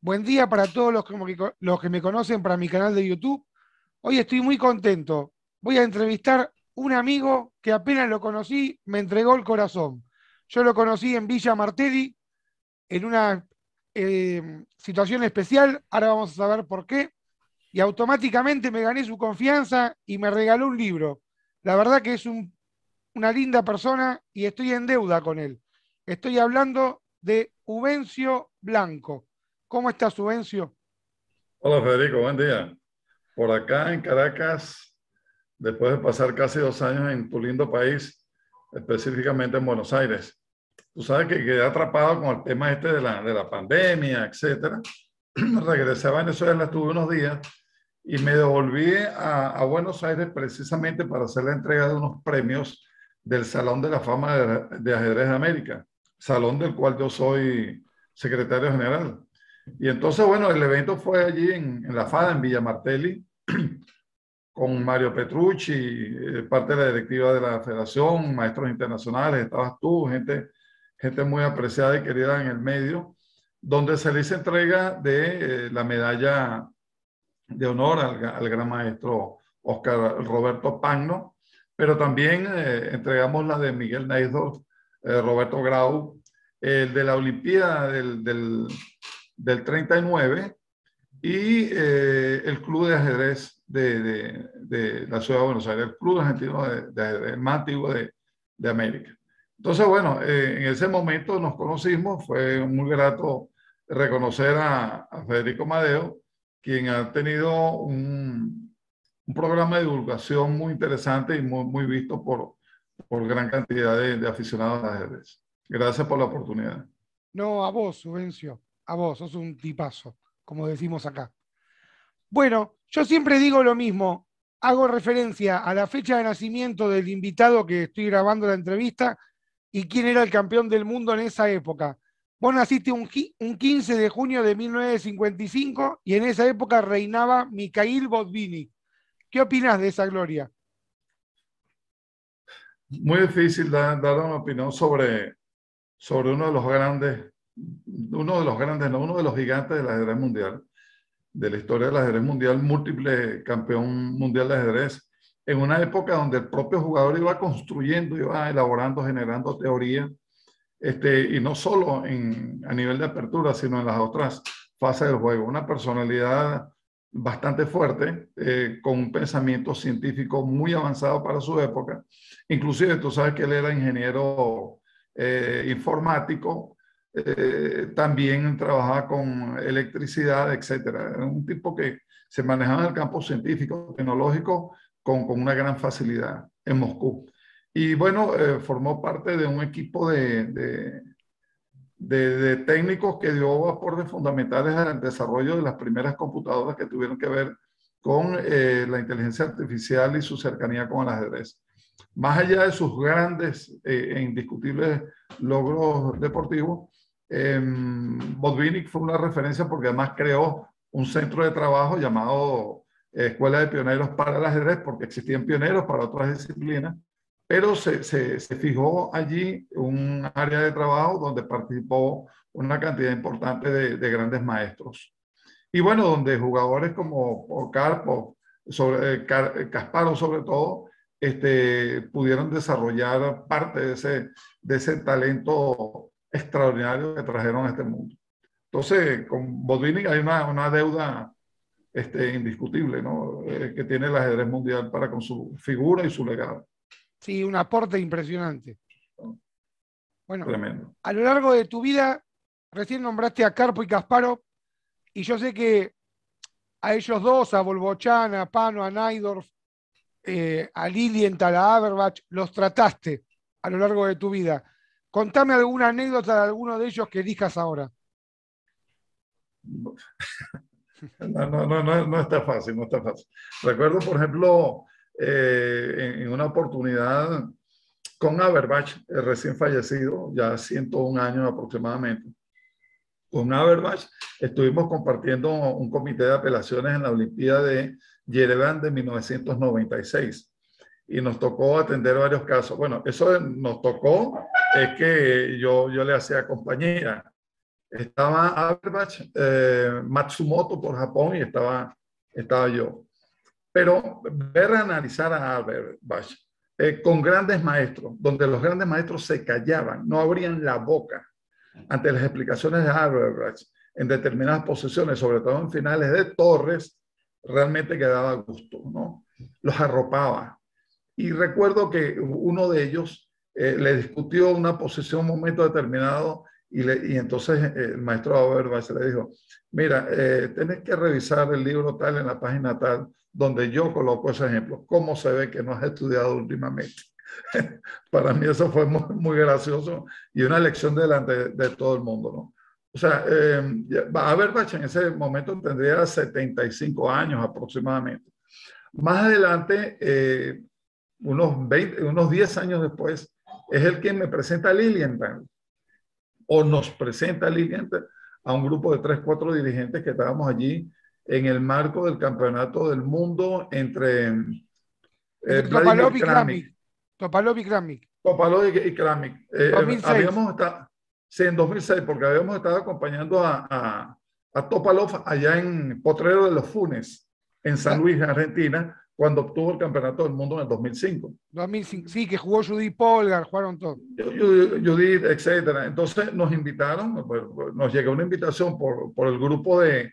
Buen día para todos los que me conocen para mi canal de YouTube. Hoy estoy muy contento. Voy a entrevistar un amigo que apenas lo conocí, me entregó el corazón. Yo lo conocí en Villa Martelli, en una situación especial. Ahora vamos a saber por qué. Y automáticamente me gané su confianza y me regaló un libro. La verdad que es una linda persona y estoy en deuda con él. Estoy hablando de Ubencio Blanco. ¿Cómo estás, Ubencio? Hola Federico, buen día. Por acá en Caracas, después de pasar casi 2 años en tu lindo país, específicamente en Buenos Aires. Tú sabes que quedé atrapado con el tema este de la pandemia, etcétera. Regresé a Venezuela, estuve unos días y me devolví a Buenos Aires precisamente para hacer la entrega de unos premios del Salón de la Fama de Ajedrez de América, salón del cual yo soy secretario general. Y entonces, bueno, el evento fue allí en la FADA, en Villa Martelli, con Mario Petrucci, parte de la directiva de la federación, maestros internacionales, estabas tú, gente muy apreciada y querida en el medio, donde se le hizo entrega de la medalla de honor al gran maestro Oscar Roberto Pagno, pero también entregamos la de Miguel Neisdorf, Roberto Grau, el de la Olimpiada del 39 y el Club de Ajedrez de la Ciudad de Buenos Aires, el Club Argentino de Ajedrez, el más antiguo de América. Entonces, bueno, en ese momento nos conocimos, fue muy grato reconocer a Federico Madeo, quien ha tenido un programa de divulgación muy interesante y muy visto por gran cantidad de aficionados al ajedrez. Gracias por la oportunidad. No, a vos, Subvencio. A vos, sos un tipazo, como decimos acá. Bueno, yo siempre digo lo mismo. Hago referencia a la fecha de nacimiento del invitado que estoy grabando la entrevista y quién era el campeón del mundo en esa época. Vos naciste un 15 de junio de 1955 y en esa época reinaba Mikhail Botvinnik. ¿Qué opinás de esa gloria? Muy difícil dar una opinión sobre uno de los gigantes del ajedrez mundial, de la historia del ajedrez mundial, múltiple campeón mundial de ajedrez, en una época donde el propio jugador iba construyendo, iba elaborando, generando teoría, y no solo a nivel de apertura, sino en las otras fases del juego. Una personalidad bastante fuerte, con un pensamiento científico muy avanzado para su época. Inclusive tú sabes que él era ingeniero informático, también trabajaba con electricidad, etcétera. Era un tipo que se manejaba en el campo científico, tecnológico, con una gran facilidad en Moscú. Y bueno, formó parte de un equipo de técnicos que dio aportes fundamentales al desarrollo de las primeras computadoras que tuvieron que ver con la inteligencia artificial y su cercanía con el ajedrez. Más allá de sus grandes e indiscutibles logros deportivos, Botvinnik fue una referencia porque además creó un centro de trabajo llamado Escuela de Pioneros para el Ajedrez, porque existían pioneros para otras disciplinas, pero se fijó allí un área de trabajo donde participó una cantidad importante de grandes maestros. Y bueno, donde jugadores como Karpov, Kasparov sobre todo, pudieron desarrollar parte de ese talento extraordinario que trajeron a este mundo. Entonces, con Botvinnik hay una deuda indiscutible, ¿no? Que tiene el ajedrez mundial para con su figura y su legado. Sí, un aporte impresionante. ¿No? Bueno, Tremendo. a lo largo de tu vida, recién nombraste a Karpo y Kasparov, y yo sé que a ellos dos, a Bolbochán, a Pano, a Naidorf, a Lilienthal, a Aberbach, los trataste a lo largo de tu vida. Contame alguna anécdota de alguno de ellos que elijas ahora. No está fácil, no está fácil. Recuerdo, por ejemplo, en una oportunidad con Aberbach, recién fallecido, ya 101 años aproximadamente. Con Aberbach estuvimos compartiendo un comité de apelaciones en la Olimpiada de Yerevan de 1996 y nos tocó atender varios casos. Bueno, eso nos tocó, es que yo le hacía compañía. estaba Averbach, Matsumoto por Japón y estaba yo. Pero ver analizar a Averbach con grandes maestros, donde los grandes maestros se callaban, no abrían la boca ante las explicaciones de Averbach en determinadas posiciones, sobre todo en finales de Torres, realmente quedaba a gusto, ¿no? Los arropaba. Y recuerdo que uno de ellos le discutió una posición en un momento determinado y entonces el maestro Auerbach le dijo, mira, tenés que revisar el libro tal en la página tal, donde yo coloco ese ejemplo. ¿Cómo se ve que no has estudiado últimamente? Para mí eso fue muy, muy gracioso y una lección delante de todo el mundo, ¿no? O sea, Auerbach en ese momento tendría 75 años aproximadamente. Más adelante, unos 10 años después, es el quien me presenta a Lilienthal, o nos presenta a Lilienthal a un grupo de 3, 4 dirigentes que estábamos allí en el marco del campeonato del mundo entre Topalov y Kramnik. Topalov y Kramnik. Topalov y Kramnik. 2006. Habíamos estado, sí, en 2006, porque habíamos estado acompañando a Topalov allá en Potrero de los Funes, en San Luis, Argentina, cuando obtuvo el campeonato del mundo en el 2005. 2005, sí, que jugó Judith Polgar, jugaron todos. Judith, etcétera. Entonces nos invitaron, nos llegó una invitación por el grupo de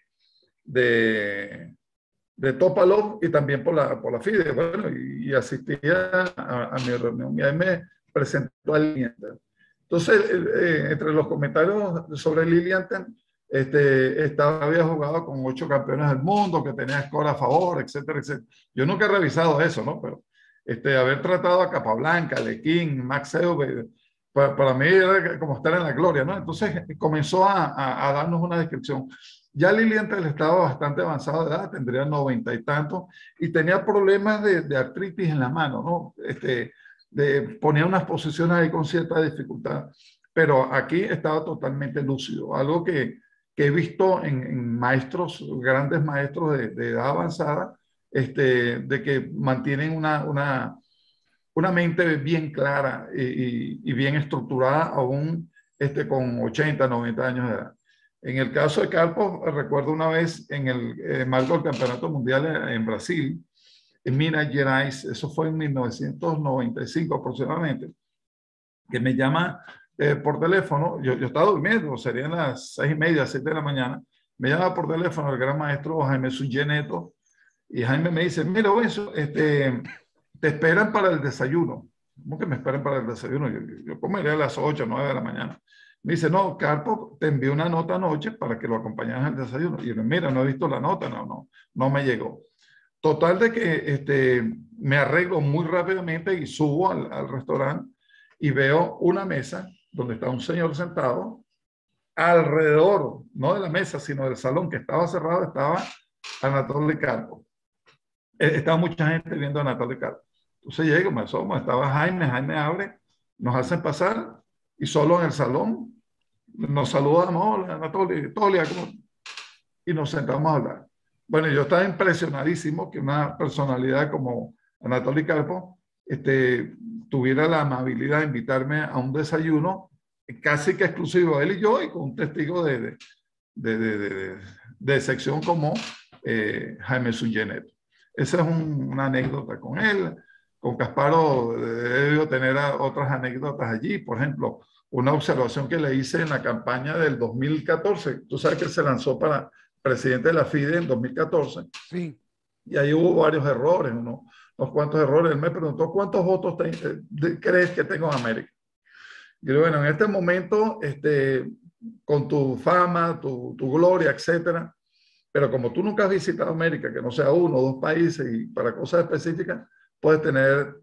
Topalov y también por la FIDE. Bueno, y asistí a mi reunión y ahí me presentó a Lilienthal. Entonces, entre los comentarios sobre Lilienthal, había jugado con 8 campeones del mundo, que tenía score a favor, etcétera, etcétera. Yo nunca he revisado eso, ¿no? Pero haber tratado a Capablanca, Lequín, Max Euwe, para mí era como estar en la gloria, ¿no? Entonces comenzó a darnos una descripción. Ya Lilienthal estaba bastante avanzado de edad, tendría 90 y tantos, y tenía problemas de artritis en la mano, ¿no? Ponía unas posiciones ahí con cierta dificultad, pero aquí estaba totalmente lúcido, algo que he visto en maestros, grandes maestros de edad avanzada, de que mantienen una mente bien clara y bien estructurada aún con 80, 90 años de edad. En el caso de Karpov, recuerdo una vez en el marco del Campeonato Mundial en Brasil, en Minas Gerais, eso fue en 1995 aproximadamente, que me llama por teléfono, yo estaba durmiendo, serían las 6:30, 7 de la mañana, me llama por teléfono el gran maestro Jaime Sungeneto, y Jaime me dice, mira, Benzo, te esperan para el desayuno. ¿Cómo que me esperan para el desayuno? Yo comeré a las 8, 9 de la mañana. Me dice, no, Karpov te envió una nota anoche para que lo acompañaras al desayuno. Y yo, mira, no he visto la nota, no me llegó. Total de que me arreglo muy rápidamente y subo al restaurante y veo una mesa donde está un señor sentado. Alrededor, no de la mesa, sino del salón que estaba cerrado, estaba Anatoly Karpov. Estaba mucha gente viendo a Anatoly Karpov. Entonces llego, me asomo, estaba Jaime abre, nos hacen pasar y solo en el salón nos saludamos, hola Anatoly, y nos sentamos a hablar. Bueno, yo estaba impresionadísimo que una personalidad como Anatoly Karpov tuviera la amabilidad de invitarme a un desayuno casi que exclusivo, él y yo, y con un testigo de sección como Jaime Sungeneto. Esa es una anécdota con él. Con Kasparov he debido tener otras anécdotas allí. Por ejemplo, una observación que le hice en la campaña del 2014. Tú sabes que él se lanzó para presidente de la FIDE en 2014. Sí. Y ahí hubo varios errores, unos cuantos errores. Él me preguntó, ¿cuántos votos crees que tengo en América? Y yo, bueno, en este momento, con tu fama, tu gloria, etcétera, pero como tú nunca has visitado América, que no sea 1 o 2 países y para cosas específicas, puedes tener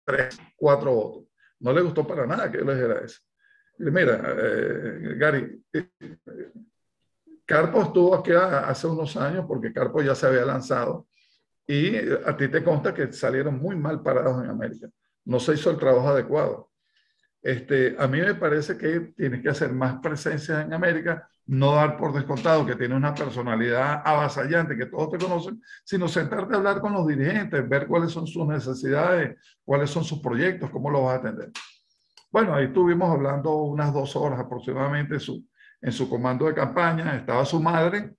3, 4 votos. No le gustó para nada que yo le dijera eso. Y mira, Gary, Karpov estuvo aquí hace unos años porque Karpov ya se había lanzado y a ti te consta que salieron muy mal parados en América. No se hizo el trabajo adecuado. A mí me parece que tienes que hacer más presencia en América, no dar por descontado que tiene una personalidad avasallante, que todos te conocen, sino sentarte a hablar con los dirigentes, ver cuáles son sus necesidades, cuáles son sus proyectos, cómo los vas a atender. Bueno, ahí estuvimos hablando unas 2 horas aproximadamente. en su comando de campaña, estaba su madre,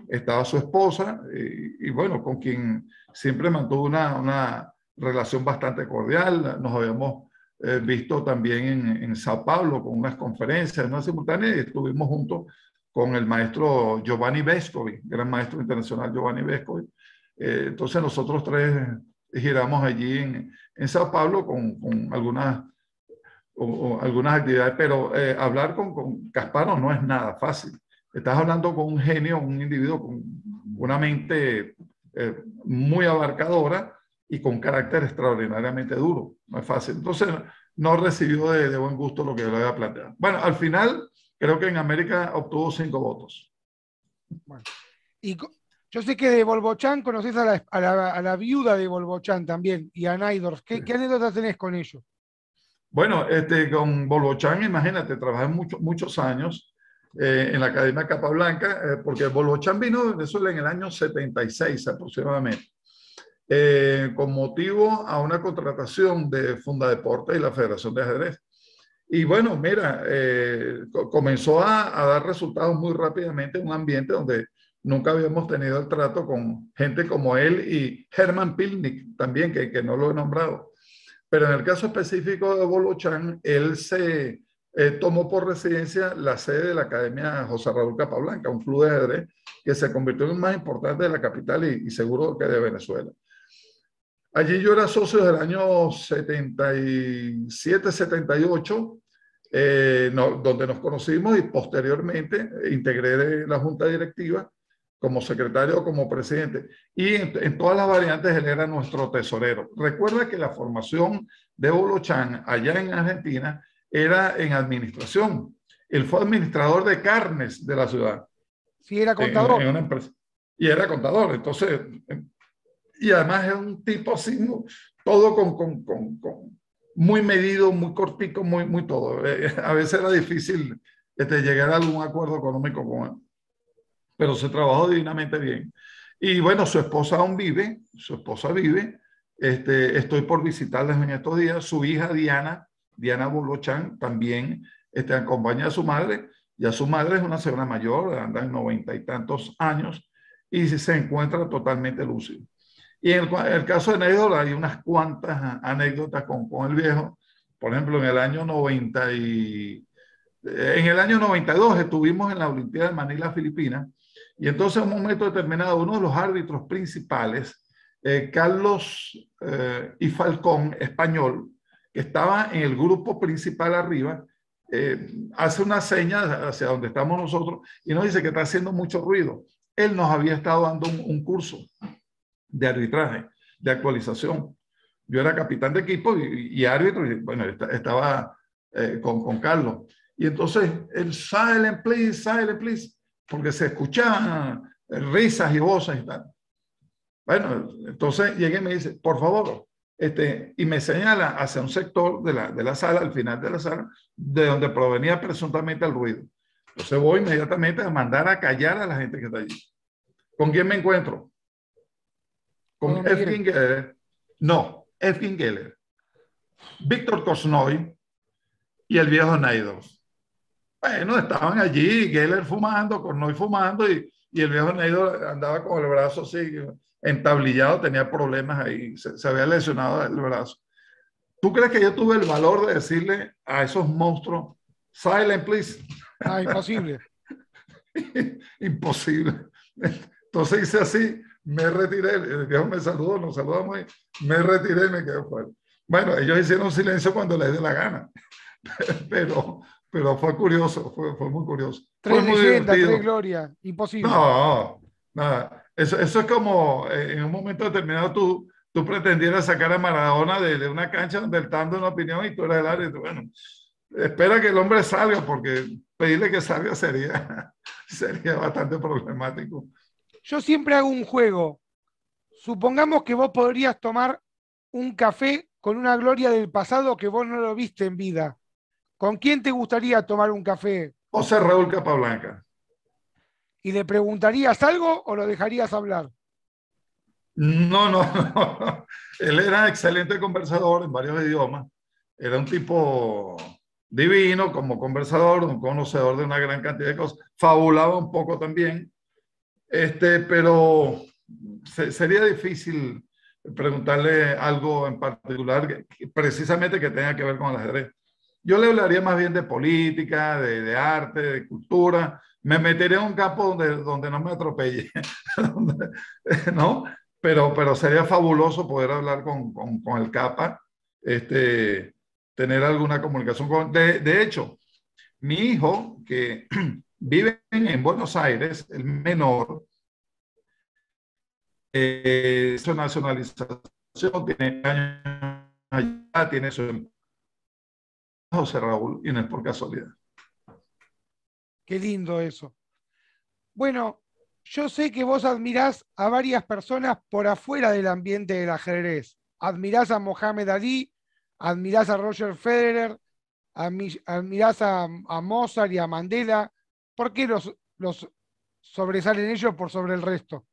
estaba su esposa, y bueno, con quien siempre mantuvo una relación bastante cordial. Nos habíamos visto también en Sao Paulo con unas conferencias, unas simultáneas, y estuvimos juntos con el maestro Giovanni Vescovi, gran maestro internacional Giovanni Vescovi. Entonces nosotros tres giramos allí en Sao Paulo con algunas actividades, pero hablar con Kasparov no es nada fácil. Estás hablando con un genio, un individuo con una mente muy abarcadora y con carácter extraordinariamente duro. No es fácil. Entonces, no recibió de buen gusto lo que yo le había planteado. Bueno, al final, creo que en América obtuvo 5 votos. Bueno, y yo sé que de Bolbochán conocés a la viuda de Bolbochán también y a Naidorf. ¿Qué anécdotas tenés con ellos? Bueno, con Bolbochán, imagínate, trabajé muchos años en la Academia Capablanca, porque Bolbochán vino de Venezuela en el año 76 aproximadamente, con motivo a una contratación de Fundadeporte y la Federación de Ajedrez. Y bueno, mira, comenzó a dar resultados muy rápidamente en un ambiente donde nunca habíamos tenido el trato con gente como él y Herman Pilnik también, que no lo he nombrado. Pero en el caso específico de Bolbochán, él se tomó por residencia la sede de la Academia José Raúl Capablanca, un club de ajedrez que se convirtió en el más importante de la capital y seguro que de Venezuela. Allí yo era socio del año 77, 78, donde nos conocimos, y posteriormente integré la junta directiva como secretario o como presidente. Y en todas las variantes él era nuestro tesorero. Recuerda que la formación de Bolbochán allá en Argentina era en administración. Él fue administrador de carnes de la ciudad. Sí, era contador. En una empresa. Y era contador. Entonces, y además es un tipo así, todo con muy medido, muy cortico, muy todo. A veces era difícil llegar a algún acuerdo económico con él, pero se trabajó divinamente bien. Y bueno, su esposa aún vive, estoy por visitarles en estos días. Su hija Diana Bolbochán, también acompaña a su madre, y a su madre es una señora mayor, anda en 90 y tantos años, y se encuentra totalmente lúcido. Y en el caso de Neidor hay unas cuantas anécdotas con el viejo. Por ejemplo, en el año 92 estuvimos en la Olimpiada de Manila, Filipinas, y entonces en un momento determinado uno de los árbitros principales, Carlos y Falcón, español, que estaba en el grupo principal arriba, hace una seña hacia donde estamos nosotros y nos dice que está haciendo mucho ruido. Él nos había estado dando un curso de arbitraje, de actualización. Yo era capitán de equipo y árbitro, y bueno, estaba con Carlos. Y entonces, el silent please, porque se escuchaban risas y voces y tal. Bueno, entonces llega y me dice, por favor, y me señala hacia un sector de la sala, al final de la sala, de donde provenía presuntamente el ruido. Entonces voy inmediatamente a mandar a callar a la gente que está allí. ¿Con quién me encuentro? Con Evgen Geller. No, Evgen Geller. Víctor Korchnoi y el viejo Naidorf. Bueno, estaban allí, Geller fumando, Korchnoi fumando, y el viejo Naidorf andaba con el brazo así, entablillado, tenía problemas ahí, se había lesionado el brazo. ¿Tú crees que yo tuve el valor de decirle a esos monstruos, silent please? Ah, imposible. Imposible. Entonces hice así, me retiré, el viejo me saludó, nos saludamos, me retiré y me quedé fuera. Bueno, ellos hicieron silencio cuando les dé la gana, pero fue curioso, fue muy curioso. Tres fue muy leyendas, divertido. tres glorias, imposible. No, nada. Eso es como en un momento determinado tú pretendieras sacar a Maradona de una cancha donde él está dando una opinión y tú eres el árbitro. Bueno, espera que el hombre salga, porque pedirle que salga sería bastante problemático. Yo siempre hago un juego. Supongamos que vos podrías tomar un café con una gloria del pasado que vos no lo viste en vida. ¿Con quién te gustaría tomar un café? José Raúl Capablanca. ¿Y le preguntarías algo o lo dejarías hablar? No. Él era excelente conversador en varios idiomas. Era un tipo divino como conversador, un conocedor de una gran cantidad de cosas, fabulaba un poco también, pero sería difícil preguntarle algo en particular precisamente que tenga que ver con el ajedrez. Yo le hablaría más bien de política, de arte, de cultura. Me metería en un campo donde no me atropelle, ¿no? Pero sería fabuloso poder hablar con el Capa, tener alguna comunicación con... De hecho, mi hijo, que vive en Buenos Aires, el menor, su nacionalización, tiene años allá, tiene su José Raúl, y no es por casualidad. Qué lindo eso. Bueno, yo sé que vos admirás a varias personas por afuera del ambiente del ajedrez. Admirás a Mohamed Ali, admirás a Roger Federer, admirás a Mozart y a Mandela. ¿Por qué los sobresalen ellos por sobre el resto?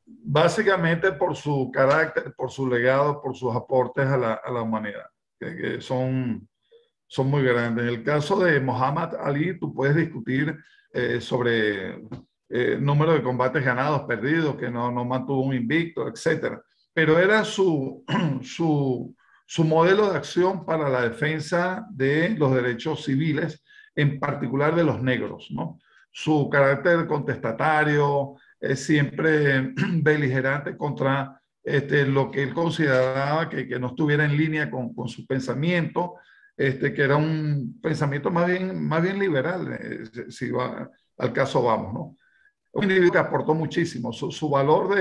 Básicamente por su carácter, por su legado, por sus aportes a la humanidad, que son muy grandes. En el caso de Muhammad Ali, tú puedes discutir sobre número de combates ganados, perdidos, que no mantuvo un invicto, etcétera. Pero era su modelo de acción para la defensa de los derechos civiles, en particular de los negros, ¿no? Su carácter contestatario, siempre beligerante contra lo que él consideraba que no estuviera en línea con su pensamiento, que era un pensamiento más bien liberal, si va, al caso vamos, ¿no? Un individuo que aportó muchísimo, su valor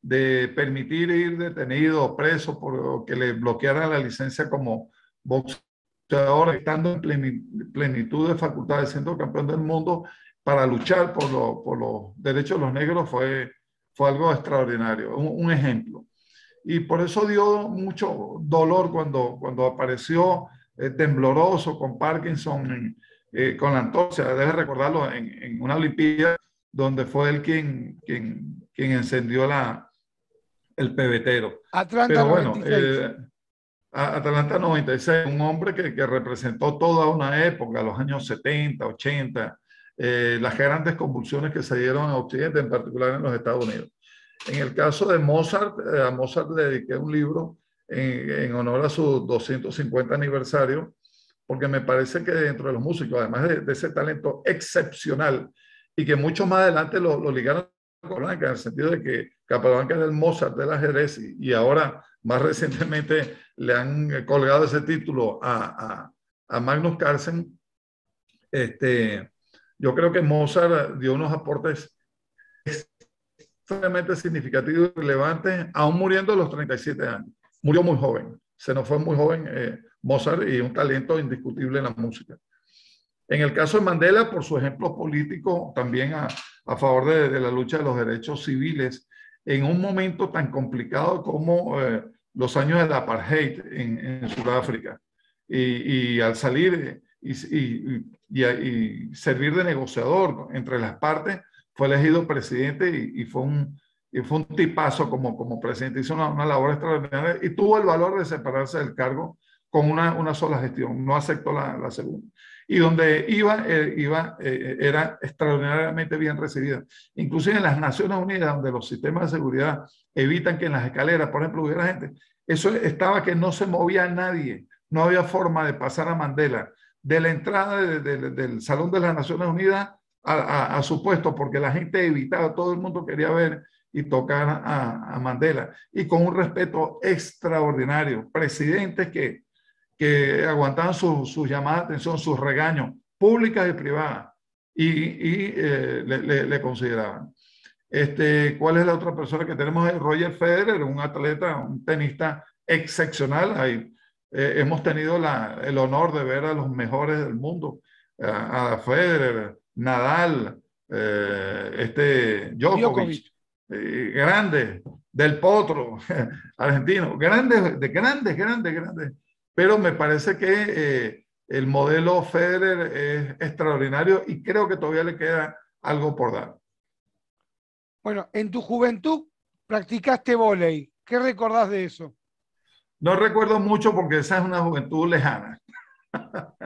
de permitir ir detenido, preso, por que le bloquearan la licencia como boxeador, estando en plenitud de facultades, siendo campeón del mundo, para luchar por los derechos de los negros fue algo extraordinario, un ejemplo. Y por eso dio mucho dolor cuando apareció tembloroso con Parkinson, con la antorcha. Debes recordarlo en una Olimpiada donde fue él quien encendió el pebetero. Atlanta Pero bueno, 96. Atlanta 96, un hombre que representó toda una época, los años 70, 80, las grandes convulsiones que se dieron en Occidente, en particular en los Estados Unidos. En el caso de Mozart, a Mozart le dediqué un libro en honor a su 250 aniversario, porque me parece que dentro de los músicos, además de ese talento excepcional, y que muchos más adelante lo ligaron a Capablanca, en el sentido de que Capablanca era el Mozart del ajedrez, y ahora, más recientemente, le han colgado ese título a Magnus Carlsen. Yo creo que Mozart dio unos aportes extremadamente significativos y relevantes, aún muriendo a los 37 años. Murió muy joven, se nos fue muy joven Mozart, y un talento indiscutible en la música. En el caso de Mandela, por su ejemplo político, también a favor de la lucha de los derechos civiles, en un momento tan complicado como los años del apartheid en Sudáfrica. Y al salir y servir de negociador entre las partes, fue elegido presidente y fue un tipazo como presidente. Hizo una labor extraordinaria y tuvo el valor de separarse del cargo con una sola gestión. No aceptó la segunda. Y donde iba era extraordinariamente bien recibida. Inclusive en las Naciones Unidas, donde los sistemas de seguridad evitan que en las escaleras, por ejemplo, hubiera gente, eso estaba que no se movía nadie. No había forma de pasar a Mandela de la entrada del Salón de las Naciones Unidas a su puesto, porque la gente evitaba, todo el mundo quería ver y tocar a Mandela, y con un respeto extraordinario. Presidentes que aguantaban sus llamadas de atención, sus regaños, públicas y privadas, y le consideraban. ¿Cuál es la otra persona que tenemos? Roger Federer, un atleta, un tenista excepcional. Ahí, hemos tenido el honor de ver a los mejores del mundo, a Federer, Nadal, Djokovic, grandes, Del Potro, argentino, grandes. Pero me parece que el modelo Federer es extraordinario y creo que todavía le queda algo por dar. Bueno, en tu juventud practicaste vóley. ¿Qué recordás de eso? No recuerdo mucho porque esa es una juventud lejana.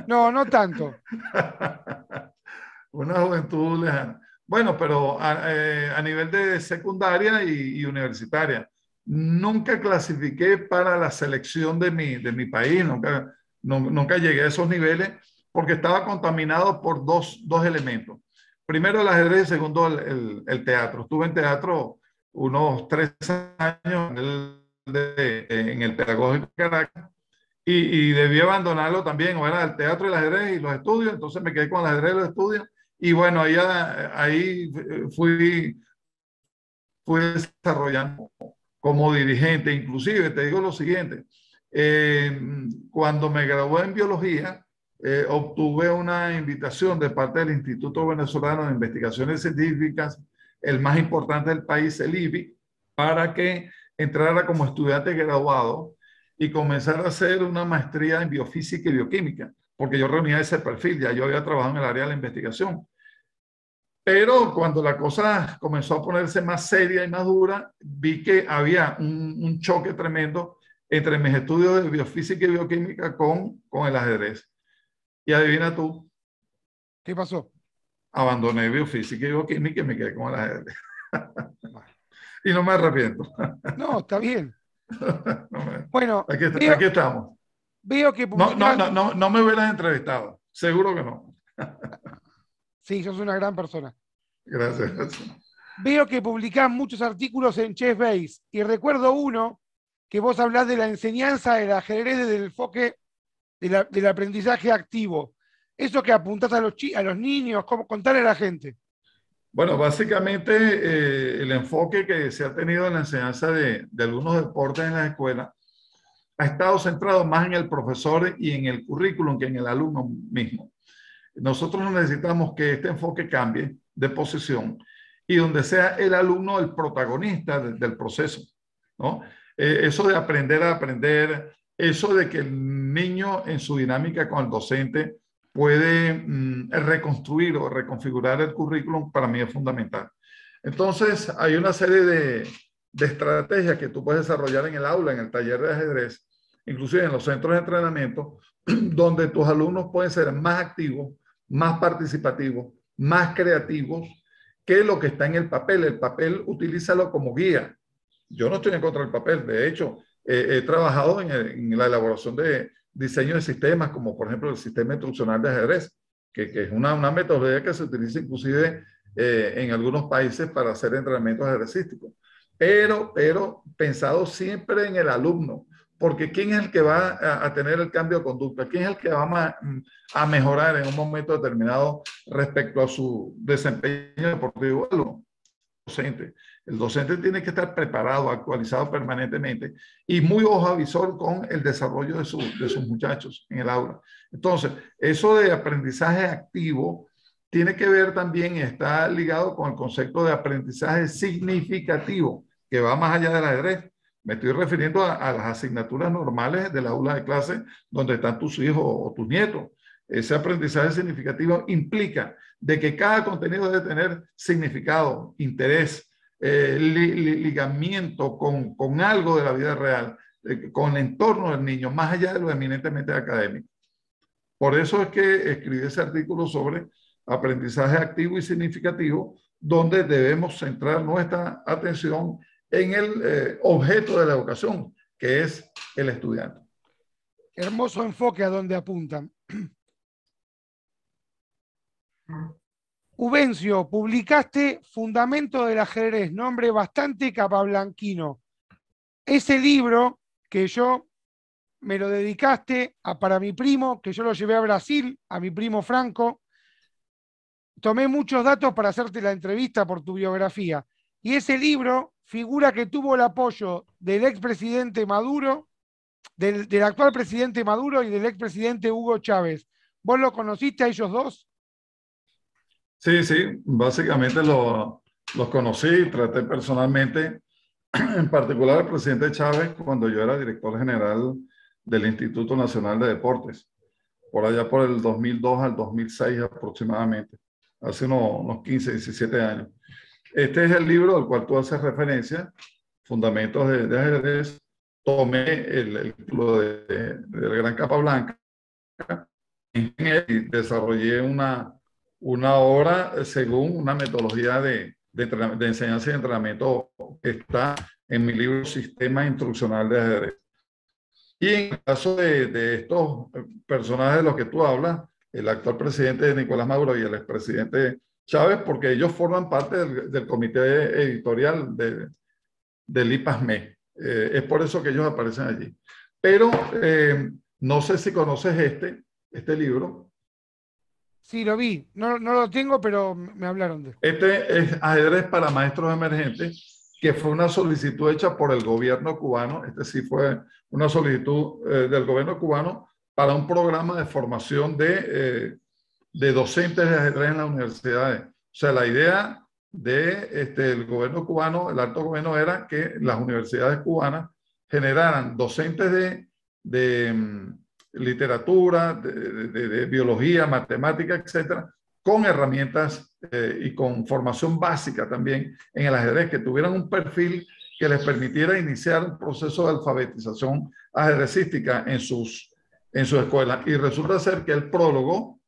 No, no tanto. Una juventud lejana. Bueno, pero a nivel de secundaria y universitaria, nunca clasifiqué para la selección de mi país, nunca llegué a esos niveles porque estaba contaminado por dos elementos. Primero el ajedrez y segundo el teatro. Estuve en teatro unos 3 años en el Pedagógico de Caracas y debí abandonarlo también, o era el teatro, el ajedrez y los estudios, entonces me quedé con el ajedrez y los estudios, y bueno, ahí fui desarrollando como dirigente, inclusive te digo lo siguiente, eh, cuando me gradué en biología, obtuve una invitación de parte del Instituto Venezolano de Investigaciones Científicas, el más importante del país, el IBI, para que entrara como estudiante graduado y comenzar a hacer una maestría en biofísica y bioquímica, porque yo reunía ese perfil, ya yo había trabajado en el área de la investigación. Pero cuando la cosa comenzó a ponerse más seria y más dura, vi que había un choque tremendo entre mis estudios de biofísica y bioquímica con el ajedrez. Y adivina tú, ¿Qué pasó? abandoné biofísica y bioquímica y me quedé con el ajedrez. Bueno, Y no me arrepiento. no, está bien. No me- Bueno, aquí estamos. veo que No, no, publicás. no, no, no me hubieras entrevistado. Seguro que no. Sí, sos una gran persona. Gracias. Veo que publicás muchos artículos en Chess Base y recuerdo uno que vos hablás de la enseñanza del ajedrez desde el enfoque del aprendizaje activo. Eso que apuntás a los niños, cómo contarle a la gente. Bueno, básicamente el enfoque que se ha tenido en la enseñanza de algunos deportes en la escuela ha estado centrado más en el profesor y en el currículum que en el alumno mismo. Nosotros necesitamos que este enfoque cambie de posición y donde sea el alumno el protagonista del proceso, ¿no? Eso de aprender a aprender, eso de que el niño en su dinámica con el docente puede reconstruir o reconfigurar el currículum, para mí es fundamental. Entonces, hay una serie de estrategias que tú puedes desarrollar en el aula, en el taller de ajedrez, inclusive en los centros de entrenamiento, donde tus alumnos pueden ser más activos, más participativos, más creativos que lo que está en el papel. El papel utilízalo como guía. Yo no estoy en contra del papel, de hecho, he trabajado en la elaboración de diseño de sistemas, como por ejemplo el sistema instruccional de ajedrez, que es una metodología que se utiliza inclusive en algunos países para hacer entrenamientos ajedrecísticos, pero pensado siempre en el alumno, porque ¿quién es el que va a tener el cambio de conducta? ¿Quién es el que va a mejorar en un momento determinado respecto a su desempeño deportivo? El docente. El docente tiene que estar preparado, actualizado permanentemente y muy ojo visor con el desarrollo de sus muchachos en el aula. Entonces, eso de aprendizaje activo tiene que ver también y está ligado con el concepto de aprendizaje significativo, que va más allá del ajedrez. Me estoy refiriendo a las asignaturas normales del aula de clase donde están tus hijos o tus nietos. Ese aprendizaje significativo implica de que cada contenido debe tener significado, interés, ligamiento con algo de la vida real, con el entorno del niño, más allá de lo eminentemente académico. Por eso es que escribí ese artículo sobre aprendizaje activo y significativo, donde debemos centrar nuestra atención en el objeto de la educación, que es el estudiante. Hermoso enfoque a donde apuntan. Ubencio, publicaste Fundamento del Ajedrez, nombre bastante capablanquino. Ese libro que yo me lo dedicaste para mi primo, que yo lo llevé a Brasil, a mi primo Franco. Tomé muchos datos para hacerte la entrevista por tu biografía. Y ese libro figura que tuvo el apoyo del expresidente Maduro, del actual presidente Maduro y del expresidente Hugo Chávez. ¿Vos lo conociste a ellos dos? Sí, sí, básicamente los conocí, traté personalmente, en particular al presidente Chávez, cuando yo era director general del Instituto Nacional de Deportes, por allá por el 2002 al 2006 aproximadamente, hace unos 15, 17 años. Este es el libro al cual tú haces referencia, Fundamentos de ajedrez, tomé el título del Gran Capablanca y desarrollé una obra según una metodología de enseñanza y entrenamiento que está en mi libro Sistema Instruccional de Ajedrez. Y en el caso de estos personajes de los que tú hablas, el actual presidente Nicolás Maduro y el expresidente Chávez, porque ellos forman parte del comité editorial del IPASME. Es por eso que ellos aparecen allí. Pero no sé si conoces este libro. Sí, lo vi. No, no lo tengo, pero me hablaron de él. Este es Ajedrez para Maestros Emergentes, que fue una solicitud hecha por el gobierno cubano. Este sí fue una solicitud del gobierno cubano para un programa de formación de docentes de ajedrez en las universidades. O sea, la idea del gobierno cubano, el alto gobierno, era que las universidades cubanas generaran docentes de literatura, de biología, matemática, etcétera, con herramientas y con formación básica también en el ajedrez, que tuvieran un perfil que les permitiera iniciar un proceso de alfabetización ajedrecística en sus escuelas. Y resulta ser que el prólogo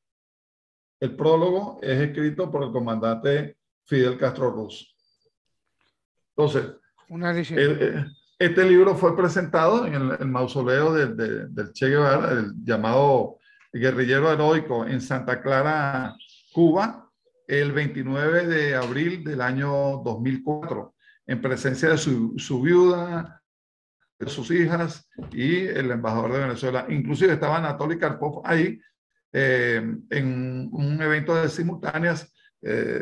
es escrito por el comandante Fidel Castro Ruz. Entonces, una leyenda. Este libro fue presentado en el mausoleo del Che Guevara, el llamado guerrillero heroico, en Santa Clara, Cuba, el 29 de abril del año 2004, en presencia de su viuda, de sus hijas y el embajador de Venezuela. Inclusive estaba Anatoly Karpov ahí, en un evento de simultáneas,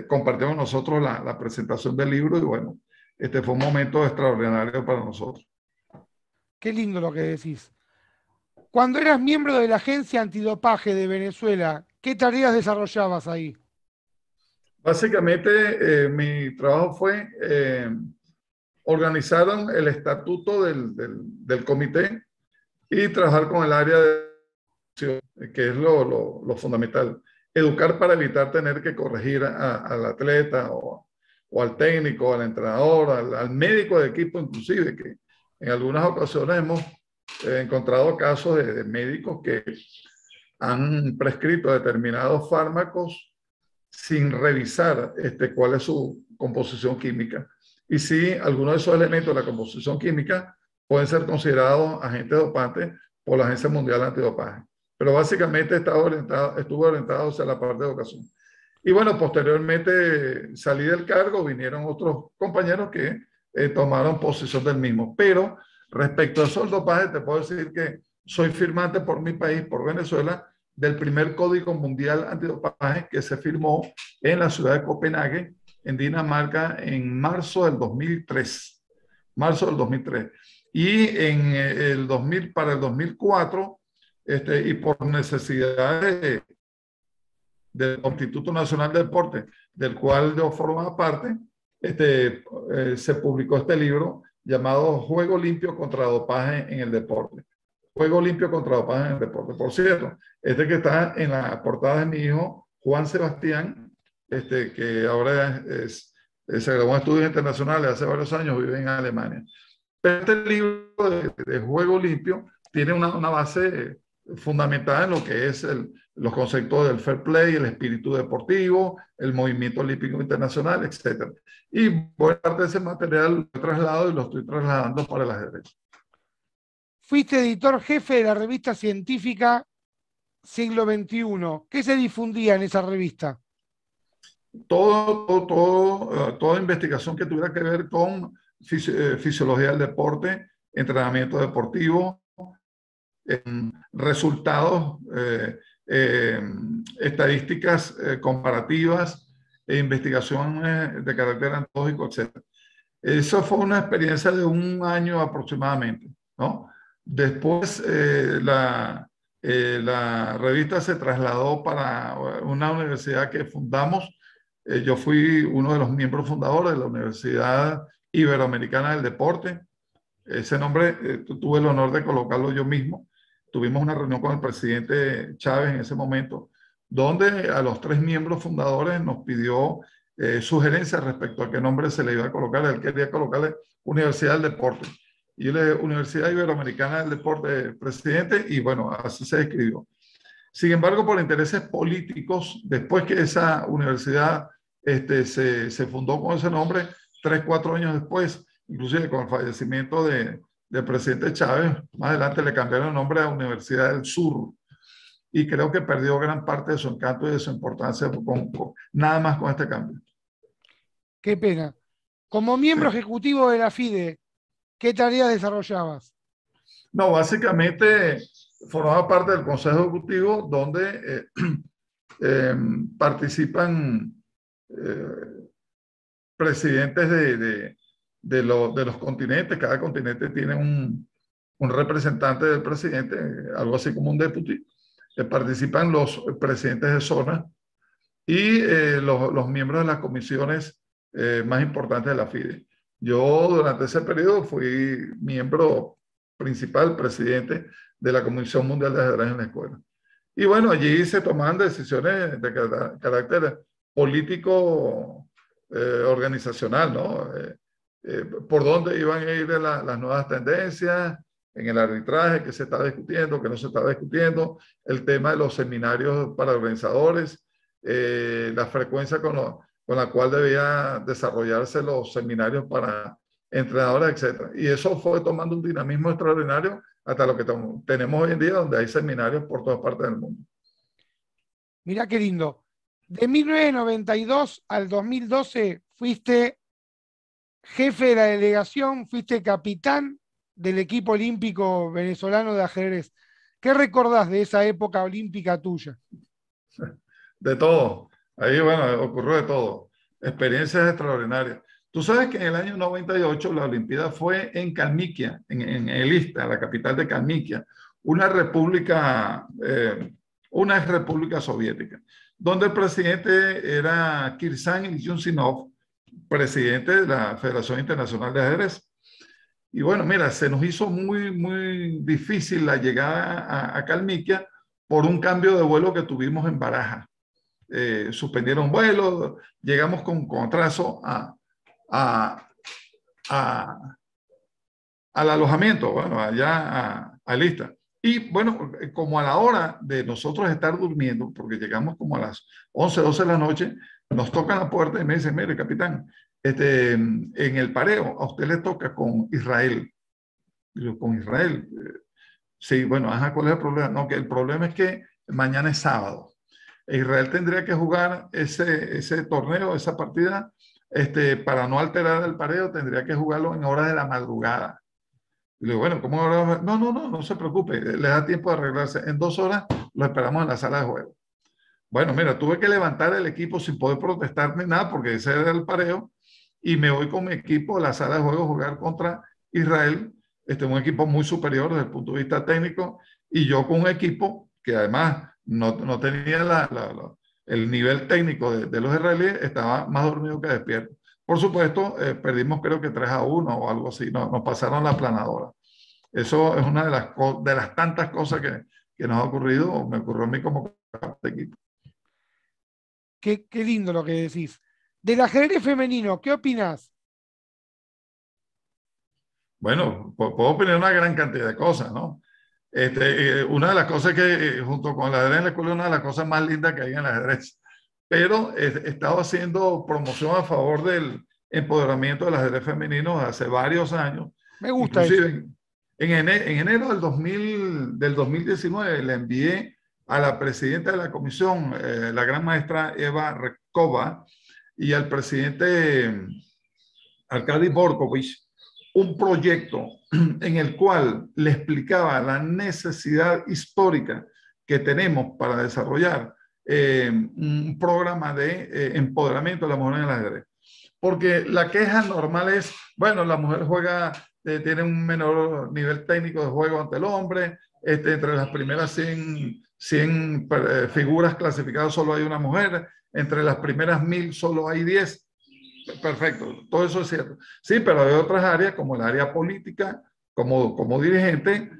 compartimos nosotros la presentación del libro y bueno, fue un momento extraordinario para nosotros. Qué lindo lo que decís. Cuando eras miembro de la Agencia Antidopaje de Venezuela, ¿qué tareas desarrollabas ahí? Básicamente, mi trabajo fue organizar el estatuto del comité y trabajar con el área de que es lo fundamental. Educar para evitar tener que corregir al atleta o al técnico, al entrenador, al médico de equipo inclusive, que en algunas ocasiones hemos encontrado casos de médicos que han prescrito determinados fármacos sin revisar cuál es su composición química. Y si algunos de esos elementos de la composición química pueden ser considerados agentes dopantes por la Agencia Mundial Antidopaje. Pero básicamente estuvo orientado hacia la parte de educación. Y bueno, posteriormente salí del cargo, vinieron otros compañeros que tomaron posición del mismo. Pero respecto a esos dopajes, te puedo decir que soy firmante por mi país, por Venezuela, del primer Código Mundial Antidopaje que se firmó en la ciudad de Copenhague, en Dinamarca, en marzo del 2003. Marzo del 2003. Y en para el 2004, y por necesidades del Instituto Nacional de Deporte, del cual yo formaba parte, se publicó este libro llamado Juego Limpio contra Dopaje en el Deporte. Juego Limpio contra Dopaje en el Deporte. Por cierto, que está en la portada de mi hijo, Juan Sebastián, que ahora se graduó en estudios internacionales hace varios años, vive en Alemania. Pero este libro de Juego Limpio tiene una base fundamentada en lo que es los conceptos del fair play, el espíritu deportivo, el movimiento olímpico internacional, etc. Y buena parte de ese material lo he trasladado y lo estoy trasladando para el ajedrez. Fuiste editor jefe de la revista científica Siglo XXI. ¿Qué se difundía en esa revista? Toda investigación que tuviera que ver con fisiología del deporte, entrenamiento deportivo, resultados, estadísticas comparativas e investigación de carácter antropológico, etc. Eso fue una experiencia de un año aproximadamente, ¿no? Después la revista se trasladó para una universidad que fundamos. Yo fui uno de los miembros fundadores de la Universidad Iberoamericana del Deporte. Ese nombre tuve el honor de colocarlo yo mismo. Tuvimos una reunión con el presidente Chávez en ese momento, donde a los 3 miembros fundadores nos pidió sugerencias respecto a qué nombre se le iba a colocar. Él quería colocarle Universidad del Deporte. Y yo le dije, Universidad Iberoamericana del Deporte, presidente, y bueno, así se escribió. Sin embargo, por intereses políticos, después que esa universidad se fundó con ese nombre, 3, 4 años después, inclusive con el fallecimiento del presidente Chávez, más adelante le cambiaron el nombre a Universidad del Sur, y creo que perdió gran parte de su encanto y de su importancia nada más con este cambio. Qué pena. Como Sí. miembro ejecutivo de la FIDE, ¿qué tareas desarrollabas? No, básicamente formaba parte del Consejo Ejecutivo donde participan presidentes de los continentes. Cada continente tiene un representante del presidente, algo así como un deputy. Participan los presidentes de zona y los miembros de las comisiones más importantes de la FIDE. Yo durante ese periodo fui miembro principal, presidente de la Comisión Mundial de Ajedrez en la escuela. Y bueno, allí se tomaban decisiones de carácter político, organizacional, ¿no? Por dónde iban a ir las nuevas tendencias en el arbitraje, que se estaba discutiendo, que no se estaba discutiendo, el tema de los seminarios para organizadores, la frecuencia con la cual debía desarrollarse los seminarios para entrenadores, etc. Y eso fue tomando un dinamismo extraordinario hasta lo que tenemos hoy en día, donde hay seminarios por todas partes del mundo. Mirá qué lindo. De 1992 al 2012 fuiste jefe de la delegación, fuiste capitán del equipo olímpico venezolano de ajedrez. ¿Qué recordás de esa época olímpica tuya? De todo. Ahí, bueno, ocurrió de todo. Experiencias extraordinarias. Tú sabes que en el año 98 la Olimpiada fue en Kalmykia, en Elista, la capital de Kalmykia, una ex república soviética, donde el presidente era Kirsan Ilyushinov, presidente de la Federación Internacional de Ajedrez. Y bueno, mira, se nos hizo muy, muy difícil la llegada a Kalmykia por un cambio de vuelo que tuvimos en Barajas. Suspendieron vuelos, llegamos con atraso al alojamiento, bueno, allá a Lista. Y bueno, como a la hora de nosotros estar durmiendo, porque llegamos como a las 11, 12 de la noche, nos tocan la puerta y me dicen, mire, capitán, en el pareo a usted le toca con Israel. Y yo, ¿con Israel? Sí, bueno, ajá, ¿cuál es el problema? No, que el problema es que mañana es sábado. Israel tendría que jugar ese torneo, esa partida, para no alterar el pareo, tendría que jugarlo en horas de la madrugada. Y le digo, bueno, ¿cómo ahora? No se preocupe, le da tiempo de arreglarse. En 2 horas lo esperamos en la sala de juego. Bueno, mira, tuve que levantar el equipo sin poder protestar ni nada, porque ese era el pareo, y me voy con mi equipo a la sala de juego a jugar contra Israel, un equipo muy superior desde el punto de vista técnico, y yo con un equipo que además no tenía el nivel técnico de los israelíes, estaba más dormido que despierto. Por supuesto, perdimos creo que 3-1 o algo así, nos pasaron la aplanadora. Eso es una de las tantas cosas que nos ha ocurrido, o me ocurrió a mí como de equipo. Qué lindo lo que decís. Del ajedrez femenino, ¿qué opinás? Bueno, puedo opinar una gran cantidad de cosas, ¿no? Una de las cosas que, junto con el ajedrez en la escuela, es una de las cosas más lindas que hay en el ajedrez. Pero he estado haciendo promoción a favor del empoderamiento del ajedrez femenino hace varios años. Me gusta Inclusive, eso. en enero del 2019 le envié a la presidenta de la comisión, la gran maestra Eva Rekova, y al presidente Arkady Borkovich, un proyecto en el cual le explicaba la necesidad histórica que tenemos para desarrollar un programa de empoderamiento de la mujer en el ajedrez. Porque la queja normal es, bueno, la mujer tiene un menor nivel técnico de juego ante el hombre, entre las primeras 100 figuras clasificadas solo hay una mujer, entre las primeras 1000 solo hay 10. Perfecto, todo eso es cierto. Sí, pero hay otras áreas como el área política, como dirigente,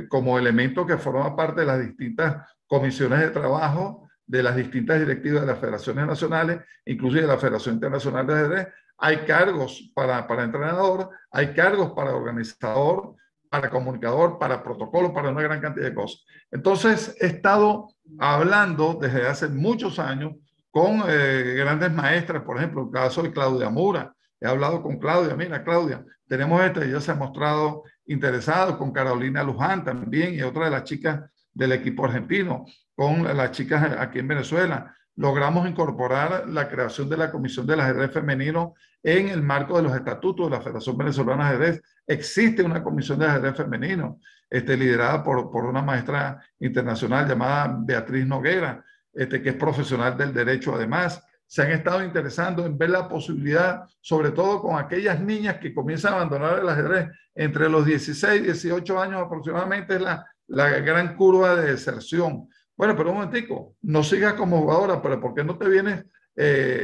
como elemento que forma parte de las distintas comisiones de trabajo de las distintas directivas de las federaciones nacionales, inclusive de la Federación Internacional de Ajedrez. Hay cargos para entrenador, hay cargos para organizador, para comunicador, para protocolo, para una gran cantidad de cosas. Entonces, he estado hablando desde hace muchos años con grandes maestras, por ejemplo, el caso de Claudia Mura. He hablado con Claudia, mira, Claudia, tenemos esto, ella se ha mostrado interesado, con Carolina Luján también, y otra de las chicas del equipo argentino, con las chicas aquí en Venezuela. Logramos incorporar la creación de la Comisión del Ajedrez Femenino en el marco de los estatutos de la Federación Venezolana de Ajedrez. Existe una Comisión de Ajedrez Femenino, liderada por una maestra internacional llamada Beatriz Noguera, que es profesional del derecho además. Se han estado interesando en ver la posibilidad, sobre todo con aquellas niñas que comienzan a abandonar el ajedrez entre los 16 y 18 años aproximadamente, es la gran curva de deserción. Bueno, pero un momentico, no sigas como jugadora, pero ¿por qué no te vienes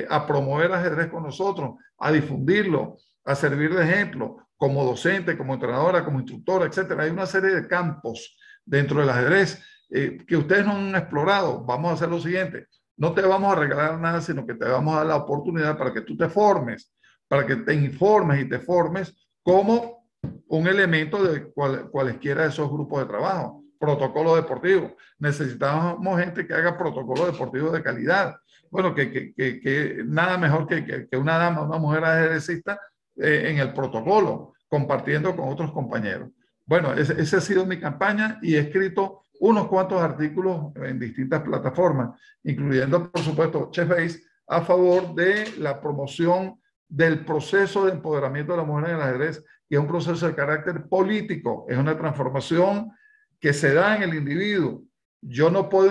a promover ajedrez con nosotros, a difundirlo, a servir de ejemplo, como docente, como entrenadora, como instructora, etcétera? Hay una serie de campos dentro del ajedrez que ustedes no han explorado. Vamos a hacer lo siguiente. No te vamos a regalar nada, sino que te vamos a dar la oportunidad para que tú te formes, para que te informes y te formes como un elemento de cualesquiera de esos grupos de trabajo. Protocolo deportivo. Necesitamos gente que haga protocolo deportivo de calidad. Bueno, que nada mejor que una dama, una mujer ajedrecista en el protocolo, compartiendo con otros compañeros. Bueno, esa ha sido mi campaña y he escrito unos cuantos artículos en distintas plataformas, incluyendo, por supuesto, Chessbase, a favor de la promoción del proceso de empoderamiento de la mujer en el ajedrez, que es un proceso de carácter político, es una transformación que se da en el individuo. Yo no puedo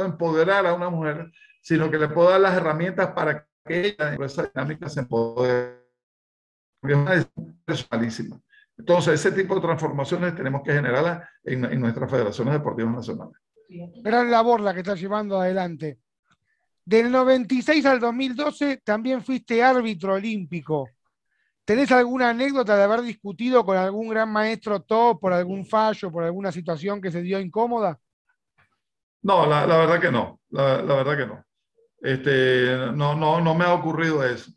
empoderar a una mujer, sino que le puedo dar las herramientas para que ella en esa dinámica se empodere. Es una decisión personalísima. Entonces, ese tipo de transformaciones tenemos que generarlas en nuestras federaciones deportivas nacionales. Gran labor la que estás llevando adelante. Del 96 al 2012 también fuiste árbitro olímpico. ¿Tenés alguna anécdota de haber discutido con algún gran maestro top por algún fallo, por alguna situación que se dio incómoda? No, la verdad que no. La verdad que no. No me ha ocurrido eso.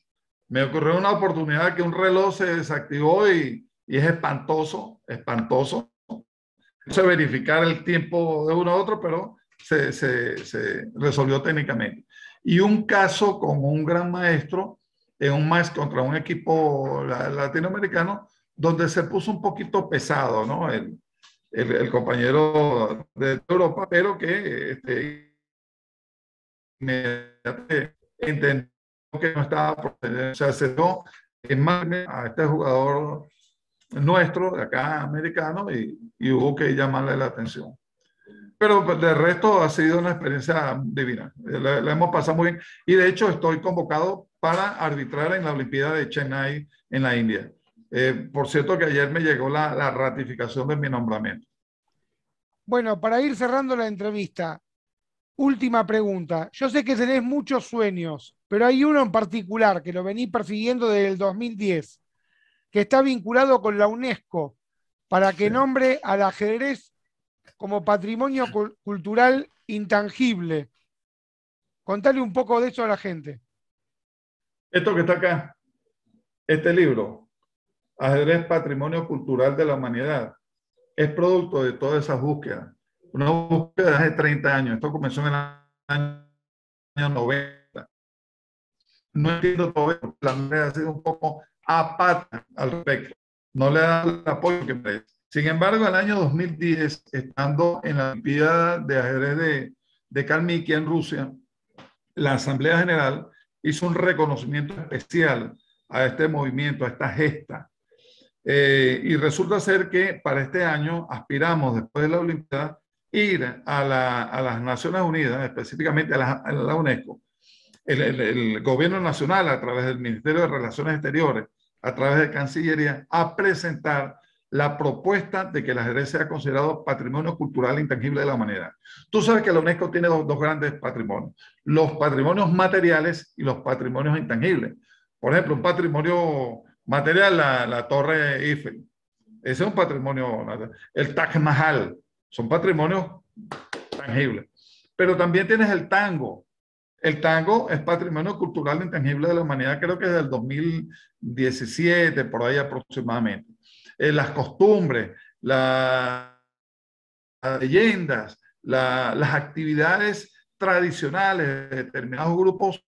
Me ocurrió una oportunidad que un reloj se desactivó y es espantoso, espantoso. No sé verificar el tiempo de uno a otro, pero se resolvió técnicamente. Y un caso con un gran maestro en un match contra un equipo latinoamericano, donde se puso un poquito pesado, ¿no? El compañero de Europa, pero que entendió que no estaba procediendo. O sea, se dio en más a este jugador nuestro, de acá, americano, y hubo que llamarle la atención. Pero de resto ha sido una experiencia divina. La hemos pasado muy bien. Y de hecho estoy convocado para arbitrar en la Olimpiada de Chennai en la India. Por cierto que ayer me llegó la ratificación de mi nombramiento. Bueno, para ir cerrando la entrevista, última pregunta. Yo sé que tenés muchos sueños, pero hay uno en particular que lo venís persiguiendo desde el 2010, que está vinculado con la UNESCO para que nombre al ajedrez como patrimonio cultural intangible. Contale un poco de eso a la gente. Esto que está acá, este libro, Ajedrez, Patrimonio Cultural de la Humanidad, es producto de todas esas búsquedas. Una búsqueda de hace 30 años. Esto comenzó en el año 90. No entiendo todo esto. La mujer ha sido un poco apática al respecto. No le da el apoyo que merece. Sin embargo, en el año 2010, estando en la Olimpiada de Ajedrez de Kalmykia en Rusia, la Asamblea General hizo un reconocimiento especial a este movimiento, a esta gesta. Y resulta ser que para este año aspiramos, después de la Olimpiada, ir a las Naciones Unidas, específicamente a la UNESCO, el gobierno nacional a través del Ministerio de Relaciones Exteriores, a través de Cancillería, a presentar la propuesta de que el ajedrez sea considerado patrimonio cultural intangible de la humanidad. Tú sabes que la UNESCO tiene dos grandes patrimonios, los patrimonios materiales y los patrimonios intangibles. Por ejemplo, un patrimonio material, la Torre Eiffel, ese es un patrimonio, el Taj Mahal, son patrimonios tangibles. pero también tienes el tango. El tango es patrimonio cultural intangible de la humanidad, creo que desde el 2017, por ahí aproximadamente. Las costumbres, las leyendas, las actividades tradicionales de determinados grupos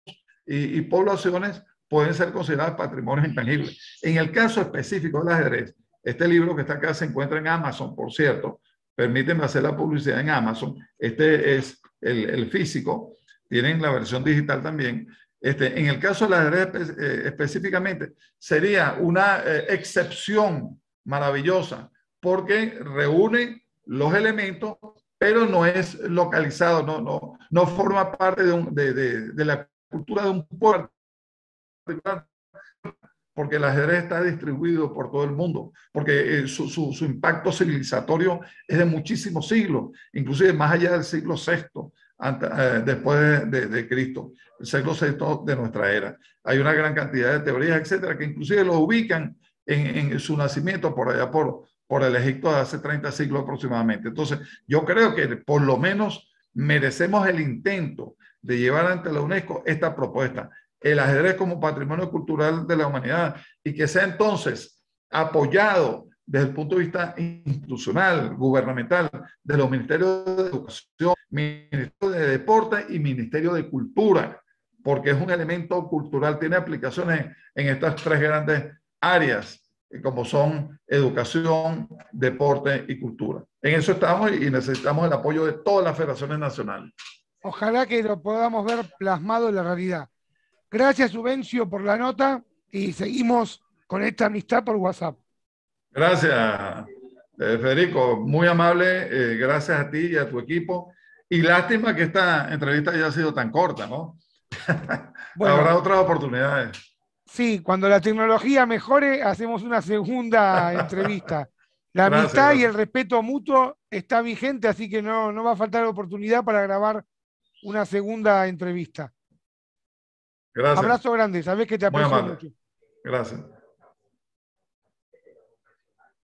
y poblaciones pueden ser consideradas patrimonios intangibles. En el caso específico del ajedrez, este libro que está acá se encuentra en Amazon, por cierto. Permíteme hacer la publicidad en Amazon. Este es el físico. Tienen la versión digital también. En el caso del ajedrez específicamente, sería una excepción maravillosa porque reúne los elementos, pero no es localizado, no forma parte de la cultura de un pueblo, porque el ajedrez está distribuido por todo el mundo, porque su impacto civilizatorio es de muchísimos siglos, inclusive más allá del siglo VI, después de Cristo, el siglo VI de nuestra era. Hay una gran cantidad de teorías, etcétera, que inclusive lo ubican en su nacimiento por allá por el Egipto de hace 30 siglos aproximadamente. Entonces, yo creo que por lo menos merecemos el intento de llevar ante la UNESCO esta propuesta, el ajedrez como patrimonio cultural de la humanidad, y que sea entonces apoyado desde el punto de vista institucional, gubernamental, de los ministerios de educación, ministerio de deporte y ministerio de cultura, porque es un elemento cultural, tiene aplicaciones en estas tres grandes áreas, como son educación, deporte y cultura. En eso estamos y necesitamos el apoyo de todas las federaciones nacionales. Ojalá que lo podamos ver plasmado en la realidad. Gracias, Subvencio, por la nota y seguimos con esta amistad por WhatsApp. Gracias, Federico. Muy amable. Gracias a ti y a tu equipo. Y lástima que esta entrevista haya sido tan corta, ¿no? Bueno, habrá otras oportunidades. Sí, cuando la tecnología mejore, hacemos una segunda entrevista. La amistad Gracias. y el respeto mutuo está vigente, así que no va a faltar oportunidad para grabar una segunda entrevista. Gracias. Abrazo grande, sabés que te Muy aprecio amable. mucho. Gracias.